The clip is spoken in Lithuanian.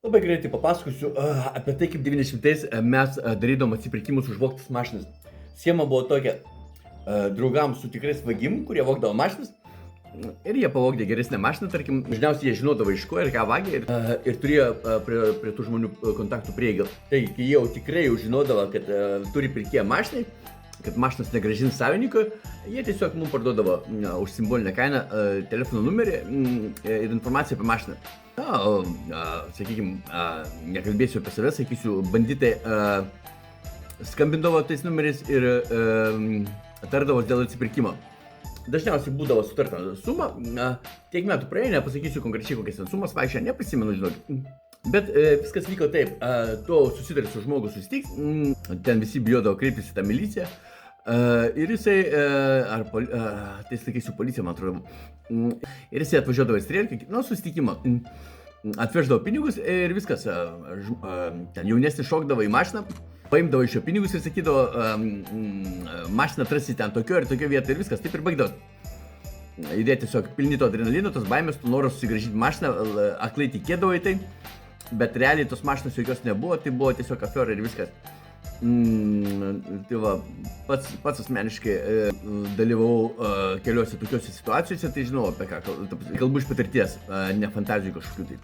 Labai greitai papasakosiu apie tai, kaip 90-ais mes darydavom atsipirkimus už vogtas mašinas. Schema buvo tokia, draugams su tikrais vagim, kurie vogdavo mašinas, ir jie pavogdė geresnę mašiną, tarkim, dažniausiai jie žinodavo iš ko ir ką vagė ir turėjo prie tų žmonių kontaktų prieigą. Tai kai jie jau tikrai jau žinodavo, kad turi pirkėją mašinai, kad mašinas negrąžins savininkui, jie tiesiog mums parduodavo už simbolinę kainą telefono numerį ir informaciją apie mašiną. Sakykime, nekalbėsiu apie save, sakysiu, banditai skambindavo tais numeriais ir tardavo dėl atsipirkimo. Dažniausiai būdavo sutarta suma, tiek metų praėjo, nepasakysiu konkrečiai kokias ten sumas vaikščia, neprisimenu, žinokit. Bet viskas vyko taip, tu susidari su žmogu susitiks, ten visi bijodavo kreiptis į tą miliciją ir jisai, tai sakysiu, policija, man atrodo, ir jisai atvažiuodavo į strėlkę, susitikimą, atveždavo pinigus ir viskas, ten jaunesnis šokdavo į mašiną, paimdavo iš jo pinigus ir sakydavo, mašiną atrasi ten tokio ir tokio vietą ir viskas, taip ir baigdavo. Idėja tiesiog pilni to adrenalino, tos baimės, tu noras susigrąžinti mašiną, aklai tikėdavo į tai, bet realiai tos mašinos jokios nebuvo, tai buvo tiesiog afera ir viskas. Tai va, pats asmeniškai dalyvau keliuose tokiuose situacijose, tai žinau apie ką, kalbu iš patirties, ne fantazijų kažkokių taip.